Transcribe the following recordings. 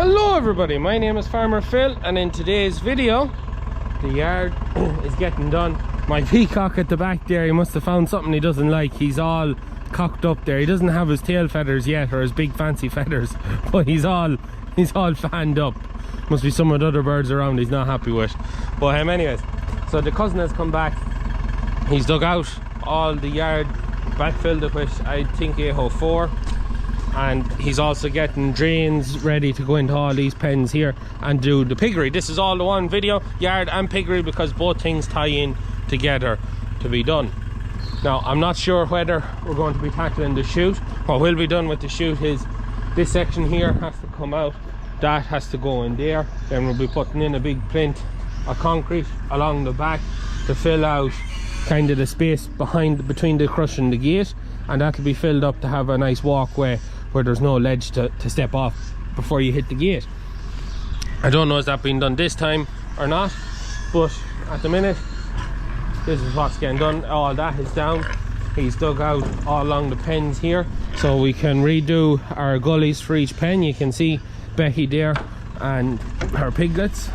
Hello everybody, my name is Farmer Phil, and in today's video the yard is getting done. My peacock at the back there, he must have found something he doesn't like. He's all cocked up there. He doesn't have his tail feathers yet, or his big fancy feathers, but he's all fanned up. Must be some of the other birds around he's not happy with. But anyways, so the cousin has come back. He's dug out all the yard, backfilled it with, I think, A04. And he's also getting drains ready to go into all these pens here and do the piggery. This is all the one video, yard and piggery, because both things tie in together to be done. Now, I'm not sure whether we're going to be tackling the chute. What will be done with the chute is this section here has to come out, that has to go in there. Then we'll be putting in a big plinth of concrete along the back to fill out kind of the space between the crush and the gate, and that'll be filled up to have a nice walkway where there's no ledge to step off before you hit the gate. I don't know if that's been done this time or not, but at the minute this is what's getting done. All that is down. He's dug out all along the pens here so we can redo our gullies for each pen. You can see Becky there and her piglets.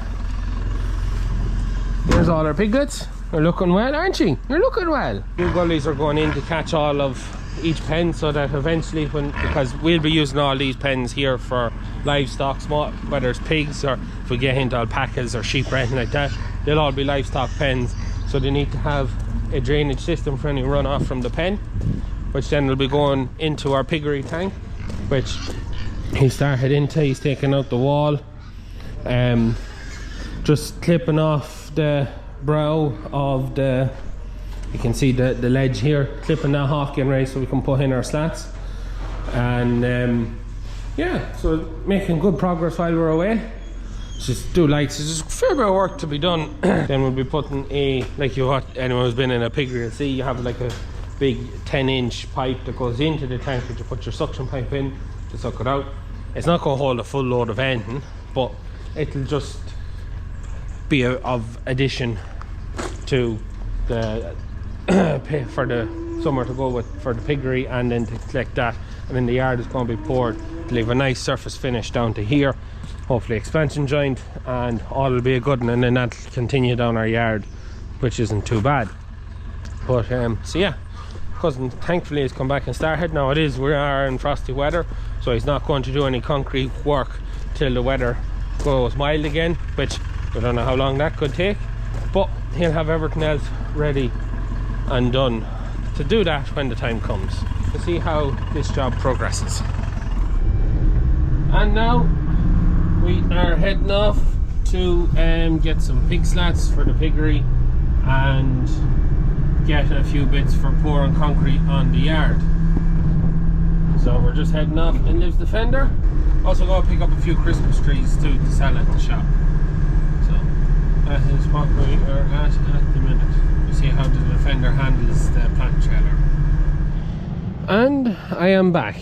There's all our piglets. They're looking well, aren't you? You're looking well. New gullies are going in to catch all of each pen, so that eventually, because we'll be using all these pens here for livestock, small, whether it's pigs or if we get into alpacas or sheep or anything like that, they'll all be livestock pens. So they need to have a drainage system for any runoff from the pen, which then will be going into our piggery tank, which he started into. He's taking out the wall, just clipping off the brow of the, you can see the ledge here, clipping that off, getting ready so we can put in our slats. And yeah, so making good progress while we're away. Just do lights. There's a fair bit of work to be done. Then we'll be putting like anyone who's been in a piggery will see, you have like a big 10-inch pipe that goes into the tank, that you put your suction pipe in to suck it out. It's not going to hold a full load of anything, but it'll just be of addition to the for the somewhere to go with for the piggery, and then to collect that, and then the yard is going to be poured to leave a nice surface finish down to here, hopefully expansion joint, and all will be a good one, and then that'll continue down our yard, which isn't too bad. But so yeah, cousin thankfully has come back and started. Now we are in frosty weather, so he's not going to do any concrete work till the weather goes mild again, which we don't know how long that could take, but he'll have everything else ready and done to do that when the time comes, to see how this job progresses. And now we are heading off to get some pig slats for the piggery and get a few bits for pouring concrete on the yard. So we're just heading off, and lives the fender. Also go pick up a few Christmas trees too to sell at the shop. So that is what we are at the minute. See how the defender handles the plant trailer. And I am back.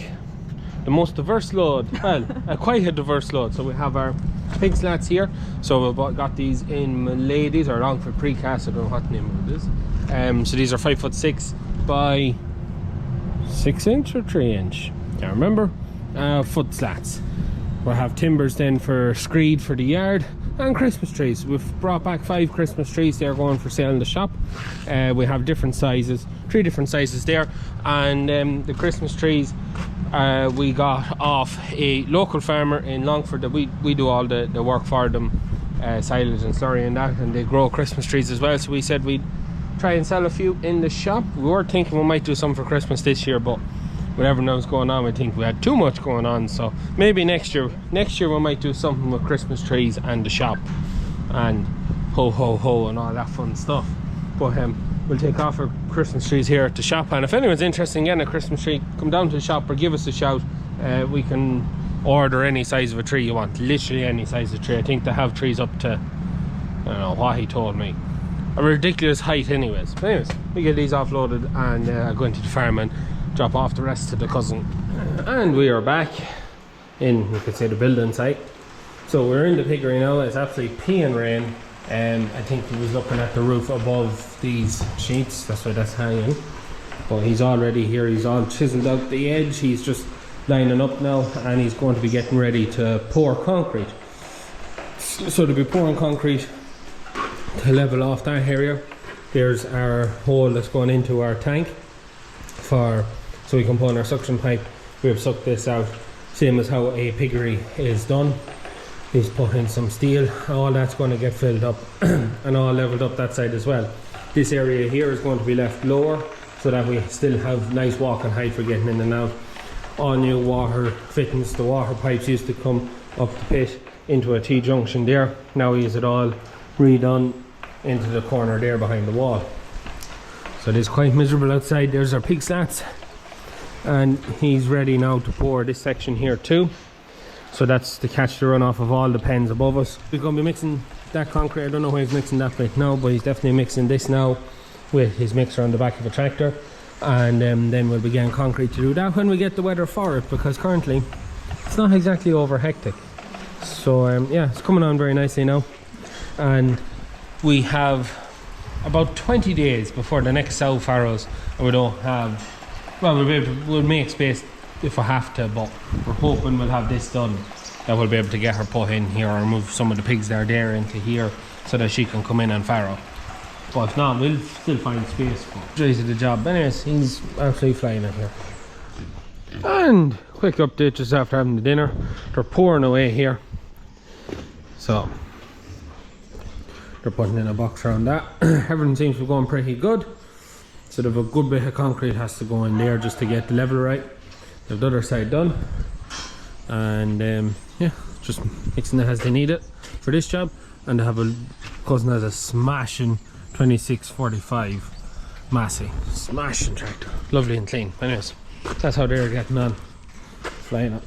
The most diverse load, well, quite a diverse load. So we have our pig slats here. So we've got these in ladies or Longford precast, I don't know what name it is. So these are 5'6" by 6 inch or 3 inch, can't remember. Foot slats. We'll have timbers then for screed for the yard, and Christmas trees. We've brought back 5 Christmas trees. They're going for sale in the shop. We have different sizes, 3 different sizes there, and the Christmas trees we got off a local farmer in Longford that we do all the work for them, silage and slurry and that, and they grow Christmas trees as well. So we said we'd try and sell a few in the shop. We were thinking we might do some for Christmas this year, but with everything that was going on, I think we had too much going on. So maybe next year we might do something with Christmas trees and the shop and ho ho ho and all that fun stuff. But we'll take off our Christmas trees here at the shop, and if anyone's interested in getting a Christmas tree, come down to the shop or give us a shout. We can order any size of a tree you want, literally any size of tree. I think they have trees up to, I don't know what he told me, a ridiculous height anyways. But anyways, we get these offloaded and go into the farm and drop off the rest to the cousin. And we are back in, you could say, the building site. So we're in the piggery now. It's absolutely peeing rain. I think he was looking at the roof above these sheets, that's why that's hanging. But he's already here, he's all chiseled out the edge. He's just lining up now, and he's going to be getting ready to pour concrete. So to be pouring concrete to level off that area. There's our hole that's going into our tank so we can put in our suction pipe. We have sucked this out, same as how a piggery is done. He's put in some steel, all that's going to get filled up and all leveled up that side as well. This area here is going to be left lower so that we still have nice walking height for getting in and out. All new water fittings. The water pipes used to come up the pit into a T-junction there. Now is it all redone into the corner there behind the wall. So it is quite miserable outside. There's our pig slats, and he's ready now to pour this section here too. So that's to catch the runoff of all the pens above us. We're going to be mixing that concrete. I don't know why he's mixing that bit now, but he's definitely mixing this now with his mixer on the back of a tractor, and then we'll begin concrete to do that when we get the weather for it, because currently it's not exactly over hectic. So yeah, it's coming on very nicely now, and we have about 20 days before the next sow farrows, and we don't have, well, we'll make space if we have to, but we're hoping we'll have this done, that we'll be able to get her put in here, or move some of the pigs that are there into here so that she can come in and farrow. But if not, we'll still find space for Jay's the job. But anyways, he's absolutely flying in here. And quick update just after having the dinner. They're pouring away here, so they're putting in a box around that. Everything seems to be going pretty good. So they have a good bit of concrete has to go in there just to get the level right. They've the other side done, and yeah, just mixing it as they need it for this job. And they have a cousin has a smashing 2645 Massey, smashing tractor, lovely and clean. Anyways, that's how they're getting on, flying up.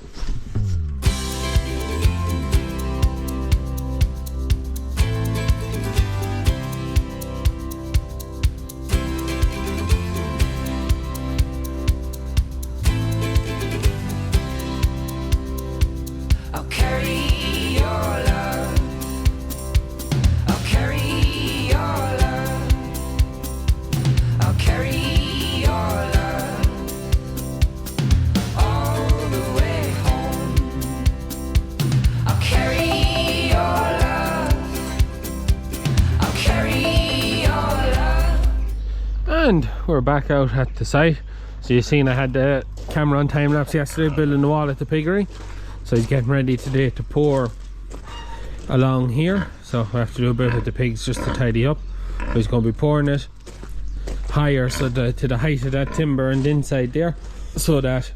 And we're back out at the site. So you've seen I had the camera on time lapse yesterday building the wall at the piggery. So he's getting ready today to pour along here. So we have to do a bit with the pigs just to tidy up. But he's going to be pouring it higher, so to the height of that timber and inside there, so that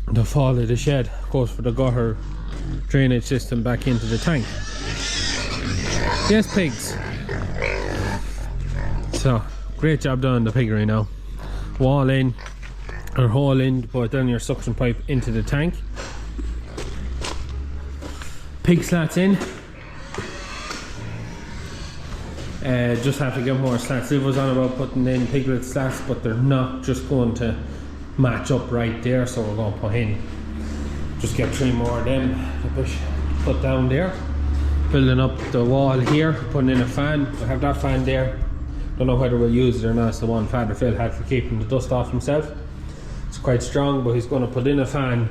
the fall of the shed goes for the gutter drainage system back into the tank. Yes, pigs. So great job done on the piggery now. Wall in, or hole in, to put down your suction pipe into the tank. Pig slats in. Just have to get more slats. It was on about putting in piglet slats, but they're not just going to match up right there, so we're going to put in, just get 3 more of them to put down there. Building up the wall here, putting in a fan. I have that fan there. Don't know whether we'll use it or not. It's the one Father Phil had for keeping the dust off himself. It's quite strong, but he's going to put in a fan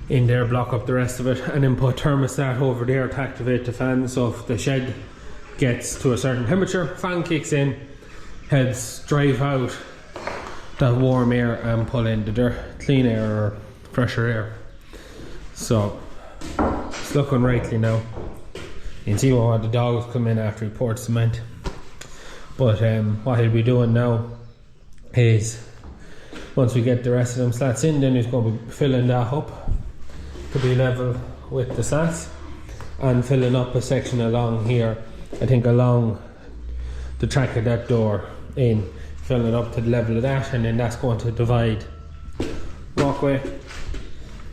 in there, block up the rest of it, and then put thermostat over there to activate the fan. So if the shed gets to a certain temperature, fan kicks in, heads drive out that warm air and pull in the dirt, clean air or fresher air. So it's looking rightly now. You can see why the dogs come in after he poured cement. But what he'll be doing now is, once we get the rest of them slats in, then he's going to be filling that up to be level with the slats, and filling up a section along here, I think along the track of that door in, filling it up to the level of that, and then that's going to divide walkway,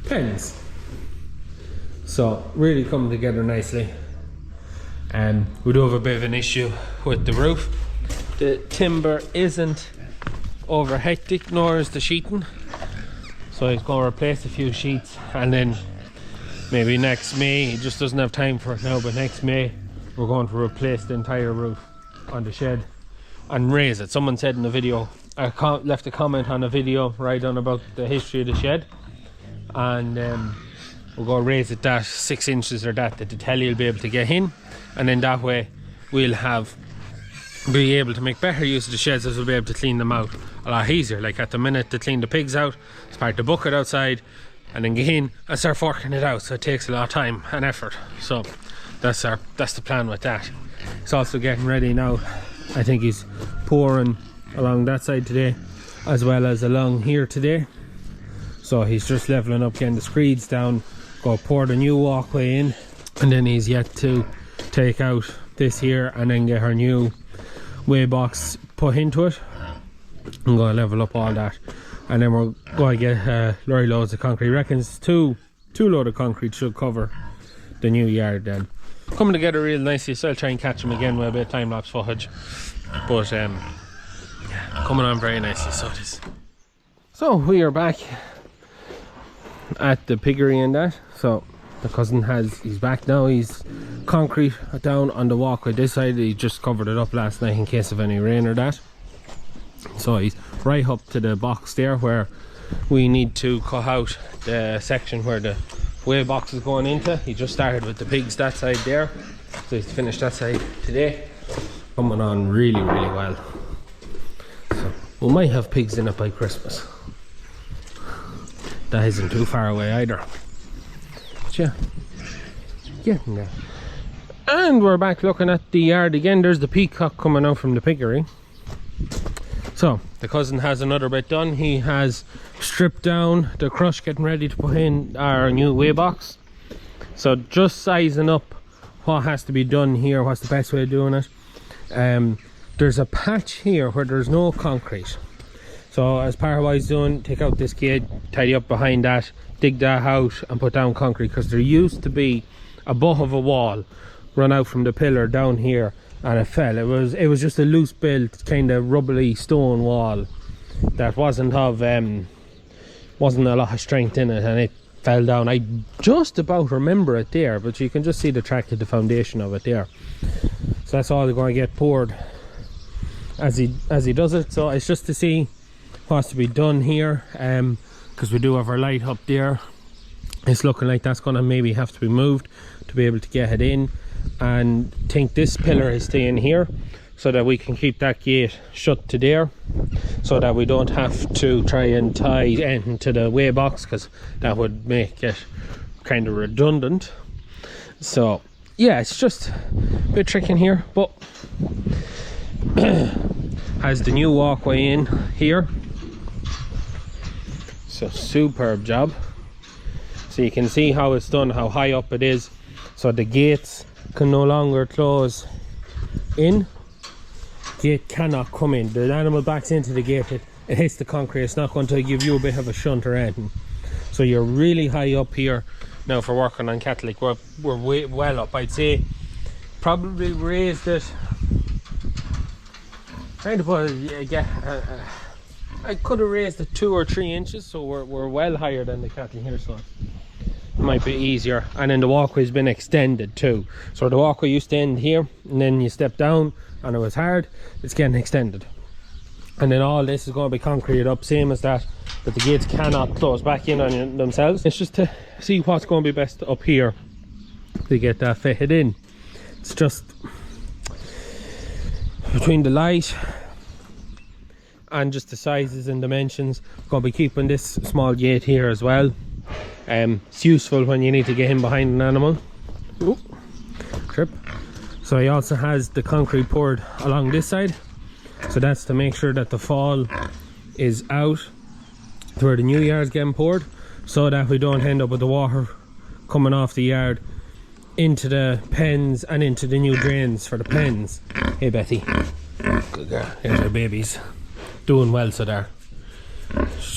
pens. So really coming together nicely. We do have a bit of an issue with the roof. The timber isn't over hectic, nor is the sheeting. So he's going to replace a few sheets, and then maybe next May, he just doesn't have time for it now, but next May we're going to replace the entire roof on the shed and raise it. Someone said in the video, I left a comment on a video right on about the history of the shed, and we'll go raise it that 6 inches or that the telly will be able to get in, and then that way we'll be able to make better use of the sheds, as we'll be able to clean them out a lot easier. Like at the minute, to clean the pigs out, it's part the bucket outside and then get in and start forking it out, so it takes a lot of time and effort. So that's the plan with that. He's also getting ready now. I think he's pouring along that side today as well as along here today. So he's just leveling up, getting the screeds down, go pour the new walkway in, and then he's yet to take out this here and then get our new way box put into it. I'm going to level up all that, and then we're going to get lorry loads of concrete. Reckons two load of concrete should cover the new yard then. Coming together real nicely, so I'll try and catch them again with a bit of time-lapse footage, but yeah, coming on very nicely, so it is. So we are back at the piggery and that. So the cousin he's back now. He's concrete down on the walkway this side. He just covered it up last night in case of any rain or that. So he's right up to the box there where we need to cut out the section where the way box is going into. He just started with the pigs that side there, so he's finished that side today. Coming on really well. So we might have pigs in it by Christmas. That isn't too far away either. But yeah, getting there. And we're back looking at the yard again. There's the peacock coming out from the piggery. So the cousin has another bit done. He has stripped down the crush, getting ready to put in our new way box. So just sizing up what has to be done here, what's the best way of doing it. There's a patch here where there's no concrete. So as part of what he's doing, take out this gate, tidy up behind that, dig that out and put down concrete, because there used to be a butt of a wall run out from the pillar down here and it fell. It was just a loose built kind of rubbly stone wall that wasn't a lot of strength in it, and it fell down. I just about remember it there, but you can just see the track of the foundation of it there. So that's all going to get poured as he does it. So it's just to see what's to be done here, because we do have our light up there. It's looking like that's going to maybe have to be moved to be able to get it in, and think this pillar is staying here so that we can keep that gate shut to there, so that we don't have to try and tie anything to the way box, because that would make it kind of redundant. So yeah, it's just a bit tricky in here, but has the new walkway in here. So superb job. So you can see how it's done, how high up it is, so the gates can no longer close in. Gate cannot come in. The animal backs into the gate, it hits the concrete. It's not going to give you a bit of a shunt or anything. So you're really high up here now for working on cattle. Like we're way well up. I'd say probably raised it. Trying to put I could have raised it 2 or 3 inches, so we're well higher than the cattle here, so it might be easier. And then the walkway's been extended too. So the walkway used to end here, and then you step down and it was hard. It's getting extended. And then all this is going to be concreted up, same as that, but the gates cannot close back in on themselves. It's just to see what's going to be best up here to get that fitted in. It's just between the light and just the sizes and dimensions. I'm going to be keeping this small gate here as well. It's useful when you need to get in behind an animal. Ooh, trip. So he also has the concrete poured along this side, so that's to make sure that the fall is out to where the new yard's getting poured, so that we don't end up with the water coming off the yard into the pens and into the new drains for the pens. Hey Betty, good girl. There's our babies, doing well, so they're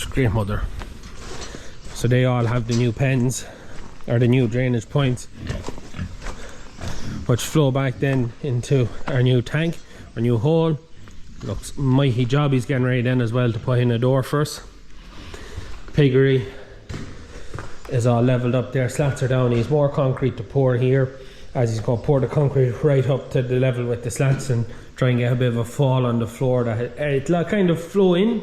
great mother. So they all have the new pens, or the new drainage points, which flow back then into our new tank, our new hole. Looks mighty job. He's getting ready then as well to put in a door for us. Piggery is all leveled up there, slats are down. He's more concrete to pour here, as he's going to pour the concrete right up to the level with the slats and try and get a bit of a fall on the floor that it'll kind of flow in.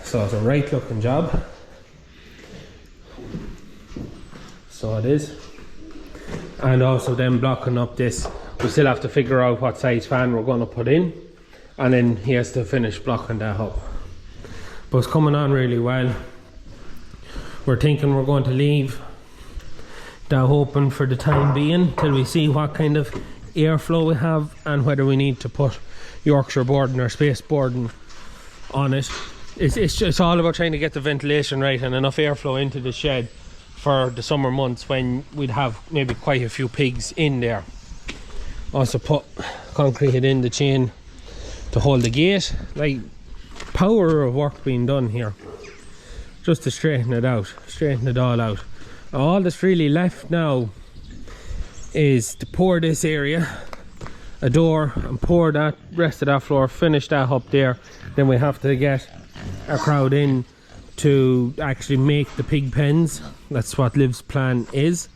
So it's a right looking job. so it is. And also then blocking up this, we still have to figure out what size fan we're going to put in, and then he has to finish blocking that up. But it's coming on really well. We're thinking we're going to leave that open for the time being till we see what kind of airflow we have and whether we need to put Yorkshire boarding or space boarding on it. It's all about trying to get the ventilation right and enough airflow into the shed for the summer months when we'd have maybe quite a few pigs in there. Also put concrete in the chain to hold the gate. Like, power of work being done here just to straighten it out, straighten it all out. All that's really left now is to pour this area a door and pour that rest of that floor, finish that up there. Then we have to get our crowd in to actually make the pig pens. That's what Liv's plan is,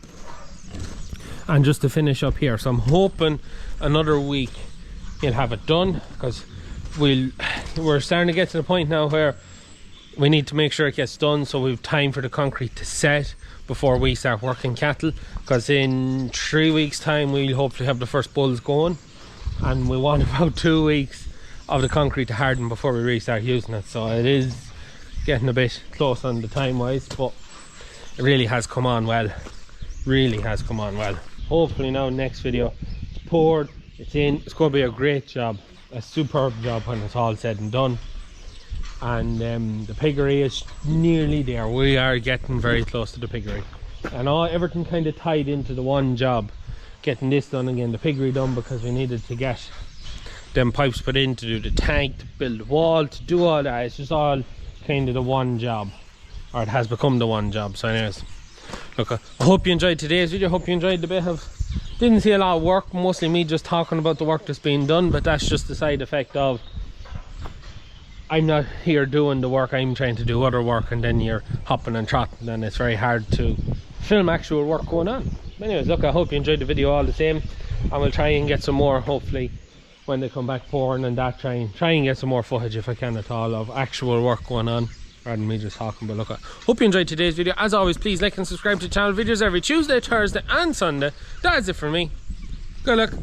and just to finish up here. So I'm hoping another week he'll have it done, because we're starting to get to the point now where we need to make sure it gets done so we've time for the concrete to set before we start working cattle, because in 3 weeks time we'll hopefully have the first bulls going, and we want about 2 weeks of the concrete to harden before we really start using it. So it is getting a bit close on the time wise, but it really has come on well, really has come on well. Hopefully now next video it's poured, it's in, it's going to be a great job, a superb job when it's all said and done. And the piggery is nearly there. We are getting very close to the piggery, and everything kind of tied into the one job, getting this done again, the piggery done, because we needed to get them pipes put in to do the tank, to build the wall, to do all that. It's just all kind of the one job, or it has become the one job. So anyways, look, I hope you enjoyed today's video. I hope you enjoyed the bit of, didn't see a lot of work, mostly me just talking about the work that's being done, but that's just the side effect of I'm not here doing the work, I'm trying to do other work, and then you're hopping and trotting and it's very hard to film actual work going on. But anyways, look, I hope you enjoyed the video all the same, and we'll try and get some more, hopefully when they come back pouring and that, try and get some more footage if I can at all of actual work going on rather than me just talking. But look, I hope you enjoyed today's video. As always, please like and subscribe to the channel. Videos every Tuesday, Thursday and Sunday. That's it for me. Good luck.